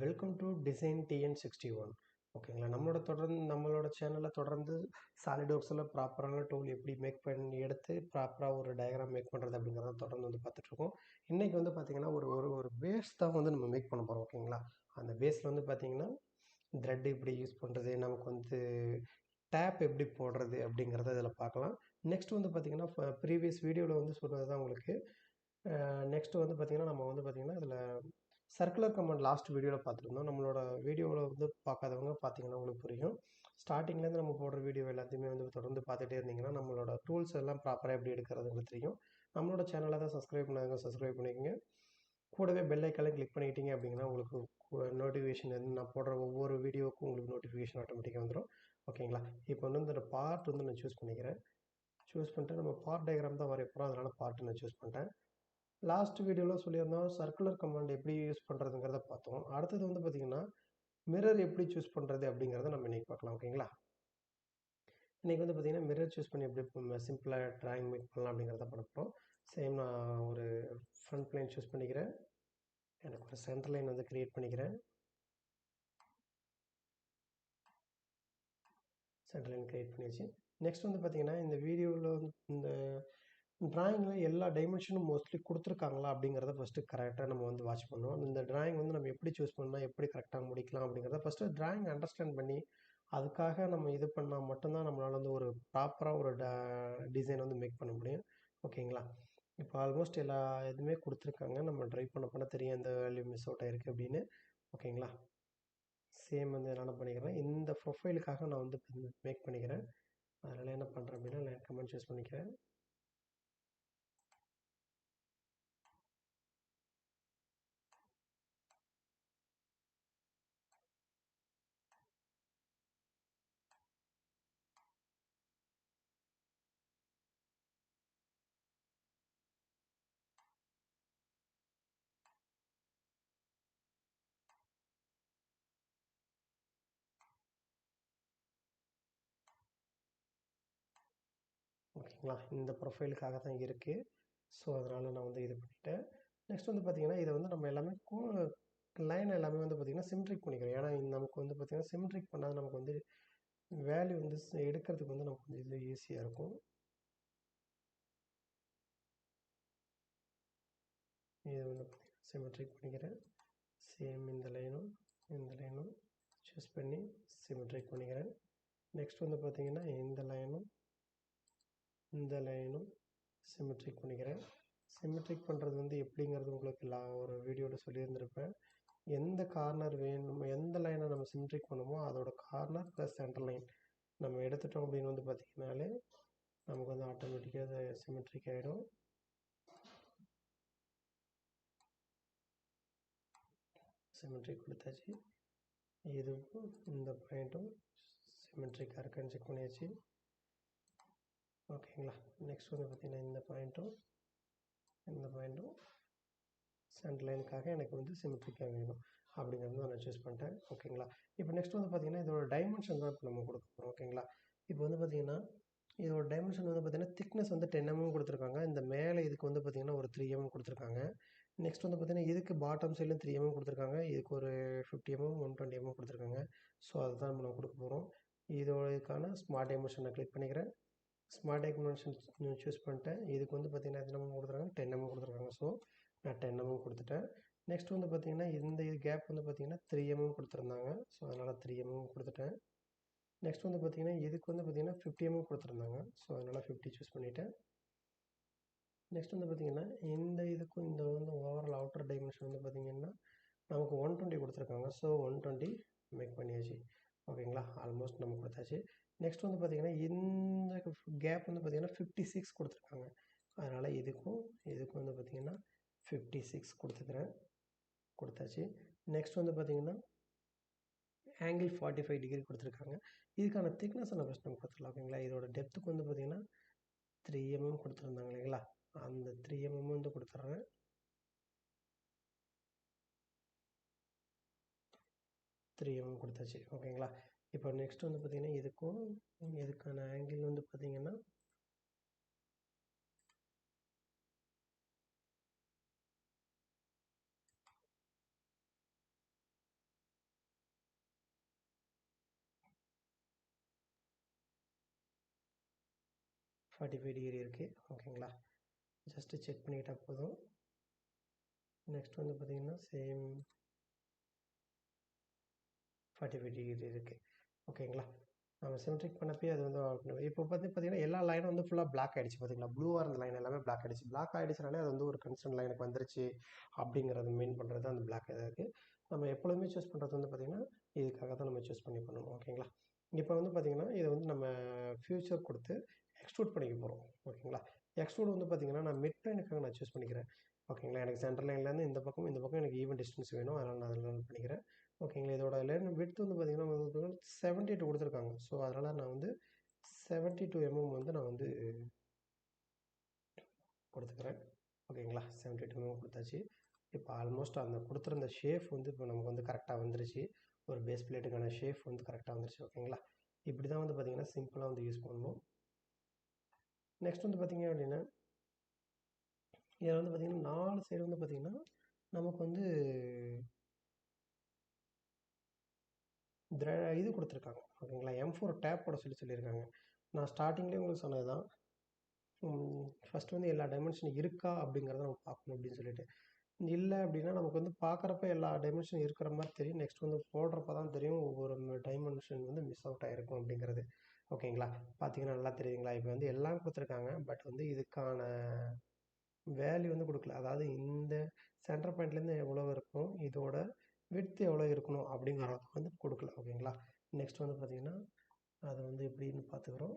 Welcome to design TN61. ஓகேங்களா, நம்மளோட சேனலில் தொடர்ந்து சாலிட்வொர்க்ஸில் ப்ராப்பரான டூல் எப்படி மேக் பண்ணி எடுத்து ப்ராப்பராக ஒரு டயக்ராம் மேக் பண்ணுறது அப்படிங்கிறத தொடர்ந்து பார்த்துட்ருக்கோம். இன்றைக்கி பார்த்தீங்கன்னா ஒரு பேஸ் தான் நம்ம மேக் பண்ண போகிறோம். ஓகேங்களா, அந்த பேஸில் பார்த்தீங்கன்னா த்ரெட் எப்படி யூஸ் பண்ணுறது, நமக்கு டேப் எப்படி போடுறது அப்படிங்கிறத இதில் பார்க்கலாம். நெக்ஸ்ட் பார்த்தீங்கன்னா ப்ரீவியஸ் வீடியோவில் சொன்னது தான் உங்களுக்கு. நெக்ஸ்ட் பார்த்தீங்கன்னா நம்ம பார்த்தீங்கன்னா இதில் சர்க்குலர் கமாண்ட் லாஸ்ட் வீடியோவில் பார்த்துருந்தோம். நம்மளோட வீடியோவில் பார்க்காதவங்க பார்த்தீங்கன்னா உங்களுக்கு புரியும். ஸ்டார்டிங்லேருந்து நம்ம போடுற வீடியோ எல்லாத்தையுமே தொடர்ந்து பார்த்துட்டே இருந்தீங்கன்னா நம்மளோட டூல்ஸ் எல்லாம் ப்ராப்பராக எப்படி எடுக்கிறதுன்னு தெரியும். நம்மளோட சேனலை தான் சப்ஸ்கிரைப் பண்ணாங்க, சப்ஸ்கிரைப் பண்ணிக்கோங்க. கூடவே பெல் ஐக்கானை கிளிக் பண்ணிக்கிட்டீங்க அப்படின்னா உங்களுக்கு நோட்டிஃபிகேஷன் நான் போடுற ஒவ்வொரு வீடியோவுக்கும் உங்களுக்கு நோட்டிஃபிகேஷன் ஆட்டோமேட்டிக்காக வந்துடும். ஓகேங்களா, இப்போ இந்த பார்ட் நான் சூஸ் பண்ணிக்கிறேன். சூஸ் பண்ணிட்டு நம்ம பார்ட் டயக்ராம் தான் வரைய போகிறோம், அதனால் பார்ட் நான் சூஸ் பண்ணிட்டேன். லாஸ்ட் வீடியோவில் சொல்லியிருந்தோம் சர்க்குலர் கமாண்ட் எப்படி யூஸ் பண்ணுறதுங்கிறத பார்த்தோம். அடுத்தது பார்த்தீங்கன்னா மிரர் எப்படி சூஸ் பண்ணுறது அப்படிங்கிறத நம்ம இன்றைக்கி பார்க்கலாம். ஓகேங்களா, இன்றைக்கி பார்த்தீங்கன்னா மிரர் சூஸ் பண்ணி எப்படி சிம்பிளாக ட்ராயிங் மேக் பண்ணலாம் அப்படிங்கிறத பண்ண போகிறோம். சேம் நான் ஒரு ஃப்ரண்ட் லைன் சூஸ் பண்ணிக்கிறேன். எனக்கு ஒரு சென்டர் லைன் க்ரியேட் பண்ணிக்கிறேன். சென்டர் லைன் க்ரியேட் பண்ணியாச்சு. நெக்ஸ்ட் பார்த்தீங்கன்னா இந்த வீடியோவில் இந்த ட்ராயிங்கில் எல்லா டைமென்ஷனும் மோஸ்ட்லி கொடுத்துருக்காங்களா அப்படிங்கிறத ஃபஸ்ட்டு கரெக்டாக நம்ம வாட்ச் பண்ணுவோம். இந்த ட்ராயிங் நம்ம எப்படி சூஸ் பண்ணால் எப்படி கரெக்டாக முடிக்கலாம் அப்படிங்கிறத ஃபஸ்ட்டு ட்ராயிங் அண்டர்ஸ்டாண்ட் பண்ணி அதுக்காக நம்ம இது பண்ணால் மட்டும்தான் நம்மளால் ஒரு ப்ராப்பராக ஒரு டிசைன் மேக் பண்ண முடியும். ஓகேங்களா, இப்போ ஆல்மோஸ்ட் எல்லா இதுவுமே கொடுத்துருக்காங்க. நம்ம ட்ரை பண்ண தெரியும் எந்த வேல்யூ மிஸ் அவுட் ஆகிருக்கு அப்படின்னு. ஓகேங்களா, சேம் என்ன பண்ணிக்கிறேன், இந்த ப்ரொஃபைலுக்காக நான் மேக் பண்ணிக்கிறேன். அதனால் என்ன பண்ணுறேன் அப்படின்னா லைன் கமெண்ட் சூஸ் பண்ணிக்கிறேன். ஓகேங்களா, இந்த ப்ரொஃபைலுக்காக தான் இருக்குது. ஸோ அதனால் நான் இது பண்ணிவிட்டேன். நெக்ஸ்ட் பார்த்தீங்கன்னா இதை நம்ம எல்லாமே லைன் எல்லாமே பார்த்திங்கன்னா சிம்ட்ரிக் பண்ணிக்கிறோம். ஏன்னா நமக்கு பார்த்திங்கன்னா சிம்ட்ரிக் பண்ணால் நமக்கு வேல்யூ எடுக்கிறதுக்கு நமக்கு இது ஈஸியாக இருக்கும். இது சிமெட்ரிக் பண்ணிக்கிறேன். சேம் இந்த லைனும் சூஸ் பண்ணி சிமெட்ரிக் பண்ணிக்கிறேன். நெக்ஸ்ட் பார்த்திங்கன்னா இந்த லைனும் சிமெட்ரிக் பண்ணிக்கிறேன். சிமெட்ரிக் பண்ணுறது எப்படிங்கிறது உங்களுக்கு ஒரு வீடியோவில் சொல்லியிருந்திருப்பேன். எந்த கார்னர் வேணும், எந்த லைனை நம்ம சிமெட்ரிக் பண்ணுமோ அதோட கார்னர் ப்ளஸ் சென்டர் லைன் நம்ம எடுத்துட்டோம் அப்படின்னு பார்த்திங்கனாலே நமக்கு ஆட்டோமேட்டிக்காக அது சிமெட்ரிக் ஆகிடும். சிமெட்ரிக் கொடுத்தாச்சு. இதுவும் இந்த பாயிண்ட்டும் சிமெட்ரிக்காக இருக்கான்னு செக் பண்ணியாச்சு. ஓகேங்களா, நெக்ஸ்ட் பார்த்திங்கன்னா இந்த பாயிண்ட்டும் சென்டர் லைனுக்காக எனக்கு சிமெட்ரிக்காக வேணும் அப்படிங்கிறது நான் சூஸ் பண்ணிட்டேன். ஓகேங்களா, இப்போ நெக்ஸ்ட் பார்த்திங்கன்னா இதோட டைமென்ஷன் தான் இப்போ நம்ம கொடுக்க போகிறோம். ஓகேங்களா, இப்போ பார்த்திங்கன்னா இதோட டைமென்ஷன் பார்த்திங்கன்னா திக்னஸ் 10 mm கொடுத்துருக்காங்க. இந்த மேலே இதுக்கு பார்த்திங்கன்னா ஒரு 3 mm கொடுத்துருக்காங்க. நெக்ஸ்ட் பார்த்திங்கன்னா இதுக்கு பாட்டம் சைடில் 3 mm கொடுத்துருக்காங்க. இதுக்கு ஒரு 50 mm 120 mm கொடுத்துருக்காங்க. ஸோ அதுதான் நம்ம கொடுக்க போகிறோம். இதுக்கான ஸ்மார்ட் டைமென்ஷனை கிளிக் பண்ணிக்கிறேன். ஸ்மார்ட் டைமென்ஷன் சூஸ் பண்ணிட்டேன். இதுக்கு பார்த்திங்கன்னா எத்தனை mm கொடுத்துருக்காங்க, 10 mm கொடுத்துருக்காங்க. ஸோ நான் 10 mm கொடுத்துட்டேன். நெக்ஸ்ட் பார்த்திங்கன்னா இந்த கேப் பார்த்திங்கன்னா 3 mm கொடுத்துருந்தாங்க. ஸோ அதனால் 3 mm கொடுத்துட்டேன். நெக்ஸ்ட் பார்த்திங்கன்னா இதுக்கு பார்த்திங்கன்னா 50 mm கொடுத்துருந்தாங்க. ஸோ அதனால் 50 சூஸ் பண்ணிவிட்டேன். நெக்ஸ்ட் பார்த்திங்கன்னா இந்த இதுக்கும் இந்த ஓவரால் அவுட்டர் டைமென்ஷன் பார்த்திங்கன்னா நமக்கு 120 கொடுத்துருக்காங்க. ஸோ 120 மேக் பண்ணியாச்சு. ஓகேங்களா, ஆல்மோஸ்ட் நம்ம கொடுத்தாச்சு. நெக்ஸ்ட் பார்த்திங்கன்னா இந்த கேப் பார்த்திங்கன்னா 56 கொடுத்துருக்காங்க. அதனால் இதுக்கும் பார்த்திங்கன்னா 56 கொடுத்தாச்சு. நெக்ஸ்ட் பார்த்திங்கன்னா ஆங்கிள் 45 டிகிரி கொடுத்துருக்காங்க. இதுக்கான திக்னஸ் நம்ம ஃபஸ்ட் கொடுத்துடலாம். ஓகேங்களா, இதோட டெப்த்துக்கு பார்த்திங்கன்னா 3 mm கொடுத்துருந்தாங்க இல்லைங்களா, அந்த 3 mm கொடுத்துட்றேன். 3 mm கொடுத்தாச்சு. ஓகேங்களா, இப்போ நெக்ஸ்ட் பார்த்திங்கன்னா இதுக்கான ஆங்கிள் பார்த்திங்கன்னா 45 டிகிரி இருக்குது. ஓகேங்களா, ஜஸ்ட்டு செக் பண்ணிக்கிட்டால் போதும். நெக்ஸ்ட் வந்து பார்த்திங்கன்னா சேம் 45 டிகிரி இருக்குது. ஓகேங்களா, நம்ம சிமெட்ரிக் பண்ணப்பே அது வந்து இப்போ பார்த்தீங்கன்னா எல்லா லைனும் வந்து ஃபுல்லாக பிளாக் ஆகிடுச்சு. பார்த்தீங்களா, ப்ளூவாக இருந்த லைன் எல்லாமே பிளாக் ஆகிடுச்சு. பிளாக் ஆகிடுச்சுனாலே அது வந்து ஒரு கன்ஸ்டன்ட் லைனுக்கு வந்துருச்சு அப்படிங்கிறது மீன் பண்ணுறது அந்த பிளாக் இருக்குது. நம்ம எப்பொழுதுமே சூஸ் பண்ணுறது வந்து பார்த்திங்கன்னா இதுக்காக தான் நம்ம சூஸ் பண்ணி பண்ணணும். ஓகேங்களா, இப்போ வந்து பார்த்திங்கன்னா இதை வந்து நம்ம ஃபியூச்சர் கொடுத்து எக்ஸ்ட்ரூட் பண்ணிக்க போகிறோம். ஓகேங்களா, எக்ஸ்ட்ரூட் வந்து பார்த்திங்கன்னா நான் மிட் லைனுக்காக நான் சூஸ் பண்ணிக்கிறேன். ஓகேங்களா, எனக்கு சென்டர் லைன்லேருந்து இந்த பக்கம் எனக்கு ஈவன் டிஸ்டன்ஸ் வேணும், அதனால் நான் அதில் பண்ணிக்கிறேன். ஓகேங்களா, இதோட லைன் விட்த் வந்து பார்த்திங்கன்னா 72 கொடுத்துருக்காங்க. ஸோ அதனால் நான் வந்து 72 mm வந்து நான் வந்து கொடுத்துக்கிறேன். ஓகேங்களா, 72 mm கொடுத்தாச்சு. இப்போ ஆல்மோஸ்ட் அந்த கொடுத்துருந்த ஷேப் வந்து இப்போ நமக்கு வந்து கரெக்டாக வந்துருச்சு. ஒரு பேஸ் பிளேட்டுக்கான ஷேப் வந்து கரெக்டாக வந்துருச்சு. ஓகேங்களா, இப்படி தான் வந்து பார்த்திங்கன்னா சிம்பிளாக வந்து யூஸ் பண்ணணும். நெக்ஸ்ட் வந்து பார்த்திங்க அப்படின்னா இதில் வந்து பார்த்திங்கன்னா 4 சைடு வந்து பார்த்திங்கன்னா நமக்கு வந்து இது கொடுத்துருக்காங்க. ஓகேங்களா, M4 டேப் போட சொல்லியிருக்காங்க. நான் ஸ்டார்டிங்லேயே உங்களுக்கு சொன்னது தான். ஃபஸ்ட்டு வந்து எல்லா டைமென்ஷனும் இருக்கா அப்படிங்கிறத நம்ம பார்க்கணும் அப்படின்னு சொல்லிட்டு. இல்லை அப்படின்னா நமக்கு வந்து பார்க்குறப்ப எல்லா டைமென்ஷனும் இருக்கிற மாதிரி தெரியும். நெக்ஸ்ட் வந்து போடுறப்ப தான் தெரியும் ஒவ்வொரு டைமென்ஷன் வந்து மிஸ் அவுட் ஆகிருக்கும் அப்படிங்கிறது. ஓகேங்களா, பார்த்தீங்கன்னா நல்லா தெரியுங்களா, இப்போ வந்து எல்லாம் கொடுத்துருக்காங்க. பட் வந்து இதுக்கான வேல்யூ வந்து கொடுக்கல. அதாவது இந்த சென்டர் பாயிண்ட்லேருந்து எவ்வளோ இருக்கும், இதோட விட்த் எவ்வளோ இருக்கணும் அப்படிங்கிறத வந்து கொடுக்கல. ஓகேங்களா, நெக்ஸ்ட் வந்து பார்த்திங்கன்னா அதை வந்து எப்படின்னு பார்த்துக்கிறோம்.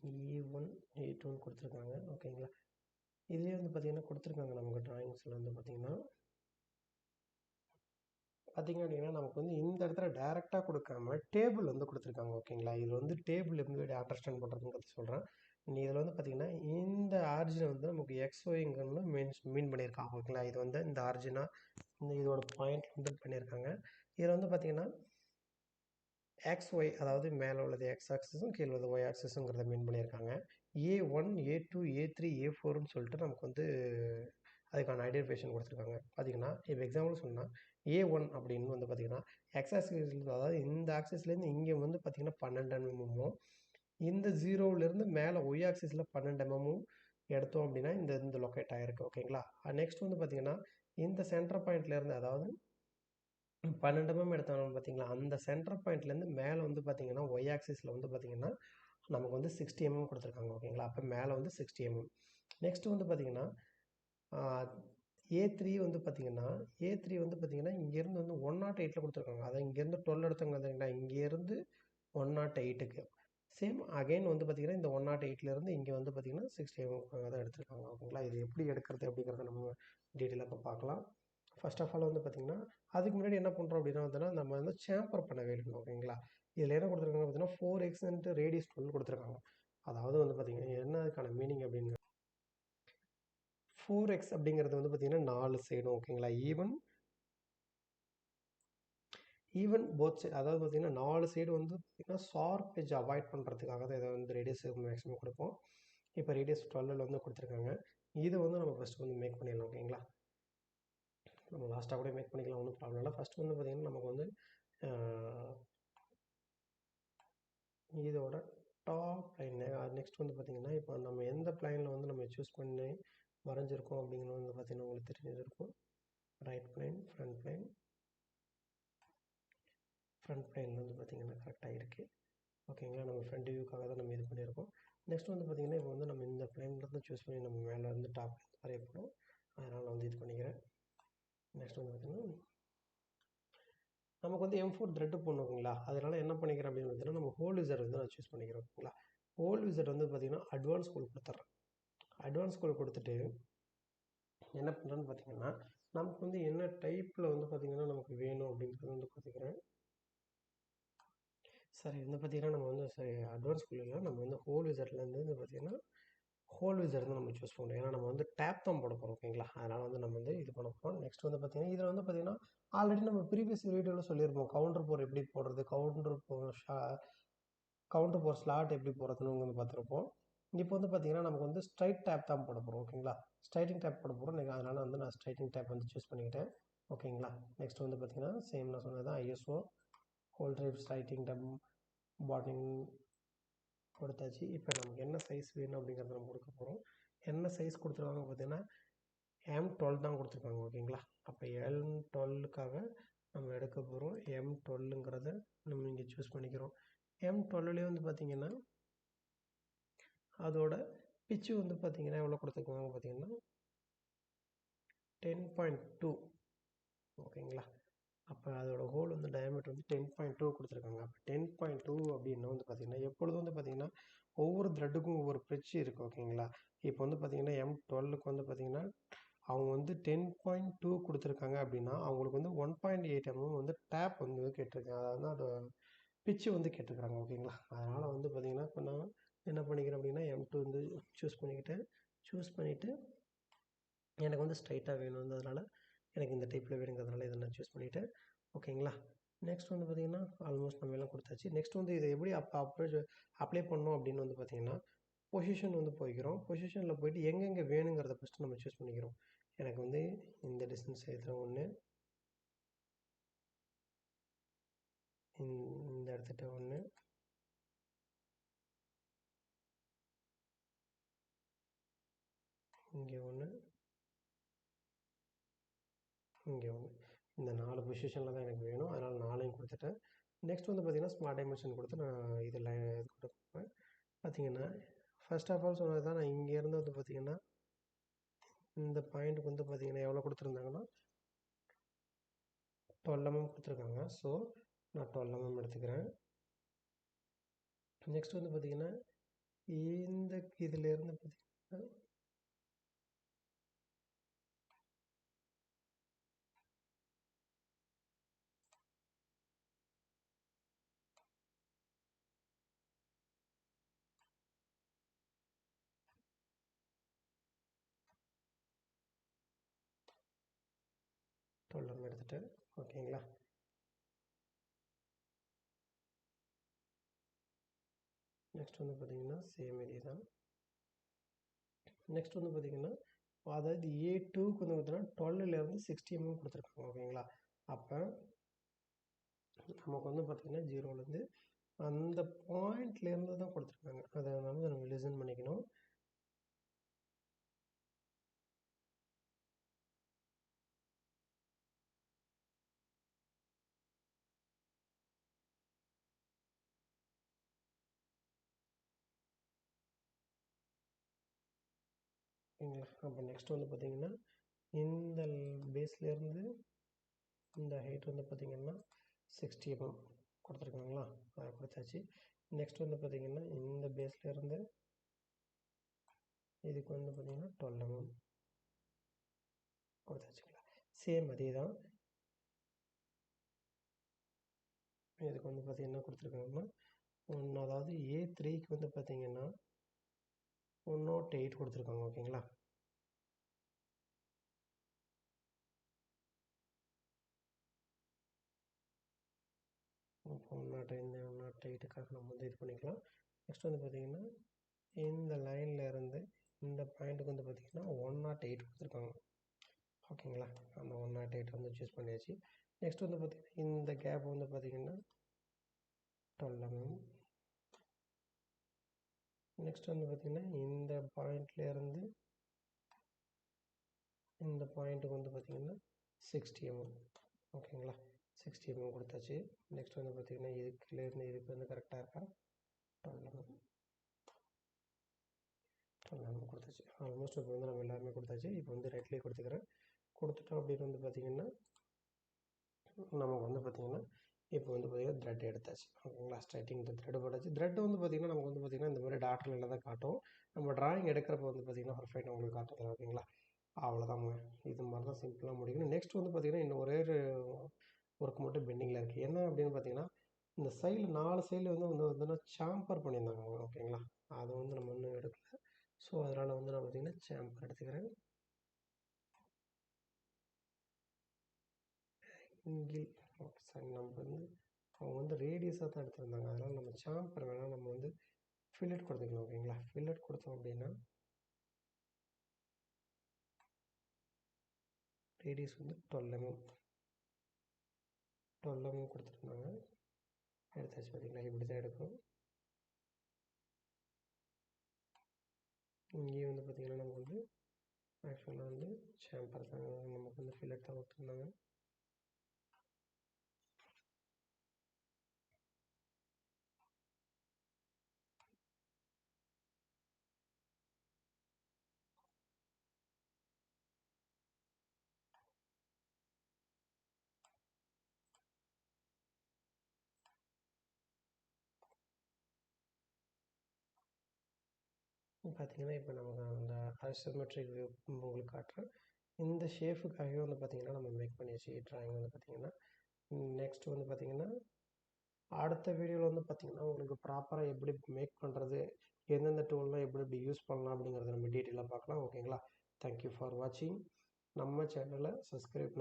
E1 E2 கொடுத்துருக்காங்க. ஓகேங்களா, இதுலேயே வந்து பார்த்திங்கன்னா கொடுத்துருக்காங்க நமக்கு ட்ராயிங்ஸில் வந்து பார்த்திங்க அப்படின்னா நமக்கு வந்து இந்த இடத்துல டைரெக்டாக கொடுக்காம டேபிள் வந்து கொடுத்துருக்காங்க. ஓகேங்களா, இது வந்து டேபிள் எப்படி அண்டர்ஸ்டாண்ட் பண்ணுறதுங்கிறது சொல்கிறேன். இதில் வந்து பார்த்திங்கன்னா இந்த ஆரிஜினை வந்து நமக்கு XYங்கன்னு மீன் பண்ணியிருக்காங்க. ஓகேங்களா, இது வந்து இந்த ஆரிஜினாக இந்த இதோட பாயிண்ட் வந்து பண்ணியிருக்காங்க. இதில் வந்து பார்த்திங்கன்னா XY அதாவது மேலே உள்ளது X ஆக்சிஸும் கீழே உள்ளது Y ஆக்சிஸுங்கிறத மீன் பண்ணியிருக்காங்க. A1 A2 A3 A4ன்னு சொல்லிட்டு நமக்கு வந்து அதுக்கான ஐடென்டிஃபிகேஷன் கொடுத்துருக்காங்க. பார்த்திங்கன்னா இப்போ எக்ஸாம்பிள் சொன்னால் A1 அப்படின்னு வந்து பார்த்திங்கன்னா எக்ஸ் ஆக்சிஸ், அதாவது இந்த ஆக்சிஸ்லேருந்து இங்கே வந்து பார்த்திங்கன்னா 12 mm, இந்த 0விலேருந்து மேலே ஒய் ஆக்சிஸில் 12 mm எடுத்தோம் அப்படின்னா இந்த லொக்கேட் ஆகிருக்கு. ஓகேங்களா, நெக்ஸ்ட் வந்து பார்த்திங்கன்னா இந்த சென்டர் பாயிண்ட்லேருந்து, அதாவது 12 mm எடுத்தாலும் பார்த்திங்களா அந்த சென்டர் பாயிண்ட்லேருந்து மேலே வந்து பார்த்திங்கன்னா ஒய் ஆக்சிஸில் வந்து பார்த்திங்கன்னா நமக்கு வந்து 60 mm கொடுத்துருக்காங்க. ஓகேங்களா, அப்போ மேலே வந்து 60 mm. நெக்ஸ்ட் வந்து பார்த்திங்கன்னா A3 வந்து பார்த்திங்கன்னா இங்கேருந்து வந்து 108 கொடுத்துருக்காங்க. அதான் இங்கேருந்து 12 எடுத்தவங்க பார்த்தீங்கன்னா இங்கேருந்து 108க்கு சேம் அகைன் வந்து பார்த்திங்கன்னா இந்த 108லேருந்து இங்கே வந்து பார்த்திங்கன்னா 60 mm தான் எடுத்திருக்காங்க. ஓகேங்களா, இது எப்படி எடுக்கிறது அப்படிங்கிறத நம்ம டீட்டெயிலாக இப்போ பார்க்கலாம். ஃபர்ஸ்ட் ஆஃப் ஆல் வந்து பார்த்திங்கன்னா அதுக்கு முன்னாடி என்ன பண்ணுறோம் அப்படின்னா வந்து நம்ம வந்து சேம்பர் பண்ண வேணும். ஓகேங்களா, இதில் என்ன கொடுத்துருக்காங்க பார்த்தீங்கன்னா 4x ரேடியஸ் 12 கொடுத்துருக்காங்க. அதாவது வந்து பார்த்திங்கன்னா என்ன அதுக்கான மீனிங் அப்படின்னு 4x அப்படிங்கிறது வந்து பார்த்திங்கன்னா 4 சைடும். ஓகேங்களா, ஈவன் போத் சைடு, அதாவது பார்த்திங்கன்னா 4 சைடு வந்து பார்த்திங்கன்னா ஷார்ப் எட்ஜ் அவாய்ட் பண்ணுறதுக்காக தான் இதை வந்து ரேடியஸ் மேக்ஸிமம் கொடுப்போம். இப்போ ரேடியஸ் 12 வந்து கொடுத்துருக்காங்க. இதை வந்து நம்ம ஃபஸ்ட்டு வந்து மேக் பண்ணிடலாம். ஓகேங்களா, நம்ம லாஸ்ட்டாக கூட மேக் பண்ணிக்கலாம், ஒன்றும் ப்ராப்ளம் இல்லை. ஃபஸ்ட்டு வந்து பார்த்திங்கன்னா நமக்கு வந்து இதோட டாப் லைன், நெக்ஸ்ட் வந்து பார்த்திங்கன்னா இப்போ நம்ம எந்த பிளைனில் வந்து நம்ம சூஸ் பண்ணி வரைஞ்சிருக்கோம் அப்படிங்கிறது வந்து பார்த்திங்கன்னா உங்களுக்கு தெரிஞ்சிருக்கும். ரைட் பிளைன், ஃப்ரண்ட் பிளைன் வந்து பார்த்திங்கன்னா கரெக்டாக இருக்குது. ஓகேங்களா, நம்ம ஃப்ரண்ட் வியூக்காக தான் நம்ம இது பண்ணியிருக்கோம். நெக்ஸ்ட் வந்து பார்த்திங்கன்னா இப்போ வந்து நம்ம இந்த பிளைன்லேருந்து சூஸ் பண்ணி நம்ம மேலே வந்து டாப் வரையப்படும். அதனால் நான் வந்து இது பண்ணிக்கிறேன். நெக்ஸ்ட் வந்து பார்த்திங்கன்னா நமக்கு வந்து M4 த்ரெட்டு போடணும். ஓகேங்களா, அதனால் என்ன பண்ணிக்கிறேன் அப்படின்னு பார்த்தீங்கன்னா நம்ம ஹோல் விசர் வந்து நான் சூஸ் பண்ணிக்கிறேன். ஓகேங்களா, ஹோல் விசர் வந்து பார்த்திங்கன்னா அட்வான்ஸ் கோல் கொடுத்துட்றேன். அட்வான்ஸ் கோல் கொடுத்துட்டு என்ன பண்ணுறேன்னு பார்த்திங்கன்னா நமக்கு வந்து என்ன டைப்பில் வந்து பார்த்திங்கன்னா நமக்கு வேணும் அப்படிங்கிறது வந்து பார்த்துக்கிறேன். சரி, வந்து பார்த்திங்கன்னா நம்ம வந்து சரி அட்வான்ஸ் கோலில் நம்ம வந்து ஹோல் விசர்லேருந்து வந்து பார்த்திங்கன்னா ஹோல் விசர் வந்து நம்ம சூஸ் பண்ணுறோம். ஏன்னா நம்ம வந்து டேப் தான் போட போகிறோம். ஓகேங்களா, அதனால் வந்து நம்ம வந்து இது பண்ண போகிறோம். நெக்ஸ்ட் வந்து பார்த்திங்கன்னா இதில் வந்து பார்த்திங்கன்னா ஆல்ரெடி நம்ம ப்ரீவியஸ் வீடியோவில் சொல்லியிருப்போம் கவுண்டர் போர் எப்படி போடுறது, கவுண்டர் போர் ஸ்லாட் எப்படி போடுறதுன்னு வந்து பார்த்துருப்போம். இப்போ வந்து பார்த்திங்கன்னா நமக்கு வந்து ஸ்ட்ரைட் டேப் தான் போட போகிறோம். ஓகேங்களா, ஸ்ட்ரைட்டிங் டேப் போட போகிறோம். அதனால் வந்து நான் ஸ்ட்ரைட்டிங் டேப் வந்து சூஸ் பண்ணிக்கிட்டேன். ஓகேங்களா. நெக்ஸ்ட் வந்து பார்த்திங்கன்னா சேம் நான் சொன்னது தான் ஐஎஸ்ஓ ஹோல் டைப்ஸ் ரைட்டிங் டம் பாட்டிங் கொடுத்தாச்சு. இப்போ நமக்கு என்ன சைஸ் வேணும் அப்படிங்கிறத நம்ம கொடுக்க போகிறோம். என்ன சைஸ் கொடுத்துருவாங்க பார்த்தீங்கன்னா M12 தான் கொடுத்துருக்காங்க. ஓகேங்களா. அப்போ M12க்காக நம்ம எடுக்க போகிறோம். M12ங்கிறத நம்ம இங்கே சூஸ் பண்ணிக்கிறோம். M12லேயே வந்து பார்த்திங்கன்னா அதோட பிச்சு வந்து பார்த்திங்கன்னா எவ்வளோ கொடுத்துருக்காங்க பார்த்தீங்கன்னா 10.2. ஓகேங்களா. அப்போ அதோட ஹோல் வந்து டயமீட்டர் வந்து 10.2 கொடுத்துருக்காங்க. அப்போ 10.2 அப்படின்னா வந்து பார்த்திங்கன்னா எப்பொழுதும் வந்து பார்த்திங்கன்னா ஒவ்வொரு த்ரெட்டுக்கும் ஒவ்வொரு பிச்சு இருக்குது. ஓகேங்களா. இப்போ வந்து பார்த்திங்கன்னா M12க்கு வந்து பார்த்திங்கன்னா அவங்க வந்து 10.2 கொடுத்துருக்காங்க அப்படின்னா அவங்களுக்கு வந்து 1.8 mm வந்து டேப் வந்து கேட்டிருக்காங்க. அதாவது அது பிச்சு வந்து கேட்டிருக்காங்க. ஓகேங்களா. அதனால் வந்து பார்த்திங்கன்னா இப்போ நான் என்ன பண்ணிக்கிறேன் அப்படின்னா M2 வந்து சூஸ் பண்ணிவிட்டு எனக்கு வந்து ஸ்ட்ரைட்டாக வேணுங்கிறதுனால எனக்கு இந்த டைப்பில் வேணுங்கிறதுனால இதை நான் சூஸ் பண்ணிவிட்டேன். ஓகேங்களா. நெக்ஸ்ட் வந்து பார்த்திங்கன்னா ஆல்மோஸ்ட் நம்ம எல்லாம் கொடுத்தாச்சு. நெக்ஸ்ட் வந்து இதை எப்படி அப்ளை பண்ணோம் அப்படின்னு வந்து பார்த்திங்கன்னா பொசிஷன் வந்து போய்க்கிறோம். பொசிஷனில் போய்ட்டு எங்கெங்கே வேணுங்கிறத ஃபஸ்ட்டு நம்ம சூஸ் பண்ணிக்கிறோம். எனக்கு வந்து இந்த டிஸ்டன்ஸ் இதில் ஒன்று, இந்த இடத்துட்ட ஒன்று, இங்கே ஒன்று, இங்கே ஒன்று. இந்த 4 பொசிஷனில் தான் எனக்கு வேணும். அதனால் 4ஐயும் கொடுத்துட்டேன். நெக்ஸ்ட் வந்து பார்த்திங்கன்னா ஸ்மார்ட் டைமென்ஷன் கொடுத்து நான் இதில் இது கொடுப்பேன். பார்த்திங்கன்னா ஃபர்ஸ்ட் ஆஃப் ஆல் சொன்னது தான். நான் இங்கேருந்து வந்து பார்த்திங்கன்னா இந்த பாயிண்ட்டுக்கு வந்து பார்த்திங்கன்னா எவ்வளோ கொடுத்துருந்தாங்கன்னா 12 mm கொடுத்துருக்காங்க. ஸோ நான் 12 mm எடுத்துக்கிறேன். நெக்ஸ்ட் வந்து பார்த்திங்கன்னா இந்த இதிலேருந்து பார்த்திங்கன்னா எடுத்துட்டேன். ஓகேங்களா. நெக்ஸ்ட் வந்து பார்த்திங்கன்னா சேம் இதே தான். நெக்ஸ்ட் வந்து பார்த்திங்கன்னா அதாவது A2க்கு வந்து பார்த்தீங்கன்னா 12லேருந்து 60 mm கொடுத்துருக்காங்க. ஓகேங்களா. அப்போ நமக்கு வந்து பார்த்திங்கன்னா 0லேருந்து அந்த பாயிண்ட்லேருந்து தான் கொடுத்துருக்காங்க. அதை வந்து நம்ம லிசன் பண்ணிக்கணும். ஓகேங்களா. அப்போ நெக்ஸ்ட் வந்து பார்த்திங்கன்னா இந்த பேஸ்லேருந்து இந்த ஹைட் வந்து பார்த்திங்கன்னா 60 mm கொடுத்துருக்காங்களா. அதை கொடுத்தாச்சு. நெக்ஸ்ட் வந்து பார்த்திங்கன்னா இந்த பேஸ்லேருந்து இதுக்கு வந்து பார்த்திங்கன்னா 12 mm கொடுத்தாச்சுங்களா. சேம் அதே தான். இதுக்கு வந்து பார்த்திங்கன்னா கொடுத்துருக்காங்கன்னா அதாவது A3க்கு வந்து பார்த்திங்கன்னா 108 கொடுத்துருக்காங்க. ஓகேங்களா. இப்போ 108க்காக நம்ம வந்து இது பண்ணிக்கலாம். நெக்ஸ்ட் வந்து பார்த்திங்கன்னா இந்த லைனில் இருந்து இந்த பாயிண்ட்டுக்கு வந்து பார்த்திங்கன்னா 108 கொடுத்துருக்காங்க. ஓகேங்களா. அந்த 108 வந்து சூஸ் பண்ணியாச்சு. நெக்ஸ்ட் வந்து பார்த்திங்கன்னா இந்த கேப் வந்து பார்த்திங்கன்னா 12 mm. நெக்ஸ்ட் வந்து பார்த்திங்கன்னா இந்த பாயிண்ட்லேருந்து இந்த பாயிண்ட்டுக்கு வந்து பார்த்திங்கன்னா 60 mm. ஓகேங்களா. 60 mm கொடுத்தாச்சு. நெக்ஸ்ட் வந்து பார்த்திங்கன்னா இதுக்குலேருந்து இதுக்கு வந்து கரெக்டாக இருக்கா 12 mm கொடுத்தாச்சு. ஆல்மோஸ்ட் இப்போ வந்து நம்ம எல்லாருமே கொடுத்தாச்சு. இப்போ வந்து ரைட்லேயே கொடுத்துக்கிறேன். கொடுத்துட்டோம் அப்படின்னு வந்து பார்த்திங்கன்னா நமக்கு வந்து பார்த்திங்கன்னா இப்போ வந்து பார்த்திங்கன்னா த்ரெட் எடுத்தாச்சு. ஓகேங்களா. ஸ்ட்ரைட்டிங் த்ரெட் போட்டாச்சு. த்ரெட் வந்து பார்த்திங்கன்னா நமக்கு வந்து பார்த்திங்கன்னா இந்த மாதிரி டாட்டில் தான் காட்டும். நம்ம ட்ராயிங் எடுக்கிறப்ப வந்து பார்த்திங்கன்னா பர்ஃபெக்ட் உங்களுக்கு காட்டுது. ஓகேங்களா. அவ்வளோதாங்க. இது மாதிரி தான் சிம்பிளாக முடிக்கணும். நெக்ஸ்ட் வந்து பார்த்திங்கன்னா இன்னும் ஒரே ஒரு ஒர்க் மட்டும் பெண்டிங்கில் இருக்குது. என்ன அப்படின்னு பார்த்திங்கன்னா இந்த சைடில் 4 சைடில் வந்து சாம்பர் பண்ணியிருந்தாங்க. ஓகேங்களா. அதை வந்து நம்ம இன்னும் எடுக்கல. ஸோ அதனால் வந்து நான் பார்த்திங்கன்னா சாம்பர் எடுத்துக்கிறேன். ஆங்கிள் சாரி நம்ம வந்து அவங்க வந்து ரேடியஸாக தான் எடுத்திருந்தாங்க. அதனால் நம்ம சாம்பர் வேணால் நம்ம வந்து ஃபில்லட் கொடுத்துக்கலாம். ஓகேங்களா. ஃபில்லட் கொடுத்தோம் அப்படின்னா ரேடியஸ் வந்து 12 mm கொடுத்துருந்தாங்க. எடுத்தாச்சு பார்த்தீங்களா, இப்படி தான் எடுக்கும். இங்கேயும் வந்து பார்த்திங்கன்னா நமக்கு வந்து ஆக்சுவலாக வந்து சேம்பர் தான் நமக்கு வந்து ஃபில்லட் தான் கொடுத்துருந்தாங்க. பார்த்திங்கன்னா இப்போ நமக்கு அந்த ஐசோமெட்ரிக் வியூ உங்களுக்கு காட்டுறேன். இந்த ஷேஃபுக்காகவே வந்து பார்த்திங்கன்னா நம்ம மேக் பண்ணியாச்சு ட்ராயிங் வந்து பார்த்திங்கன்னா. நெக்ஸ்ட் வந்து பார்த்திங்கன்னா அடுத்த வீடியோவில் வந்து பார்த்திங்கன்னா உங்களுக்கு ப்ராப்பராக எப்படி மேக் பண்ணுறது, எந்தெந்த டூல்லாம் எப்படி எப்படி யூஸ் பண்ணலாம் அப்படிங்கிறத நம்ம டீட்டெயிலாக பார்க்கலாம். ஓகேங்களா? தேங்க்யூ ஃபார் வாட்சிங். நம்ம சேனலை சப்ஸ்கிரைப்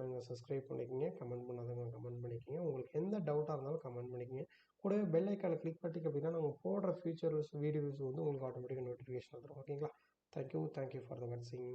பண்ணிக்கிங்க. கமெண்ட் பண்ணாதவங்க கமெண்ட் பண்ணிக்கிங்க. உங்களுக்கு எந்த டவுட்டாக இருந்தாலும் கமெண்ட் பண்ணிக்கிங்க. கூடவே பெல் ஐக்கானை கிளிக் பண்ணிட்டீங்க அப்படின்னா நம்ம போடுற ஃபியூச்சர்ஸ் வீடியோஸ் வந்து உங்களுக்கு ஆட்டோமேட்டிக்காக நோட்டிஃபிகேஷன் வந்துடும். ஓகேங்களா? தேங்க்யூ ஃபார் த வாட்சிங்.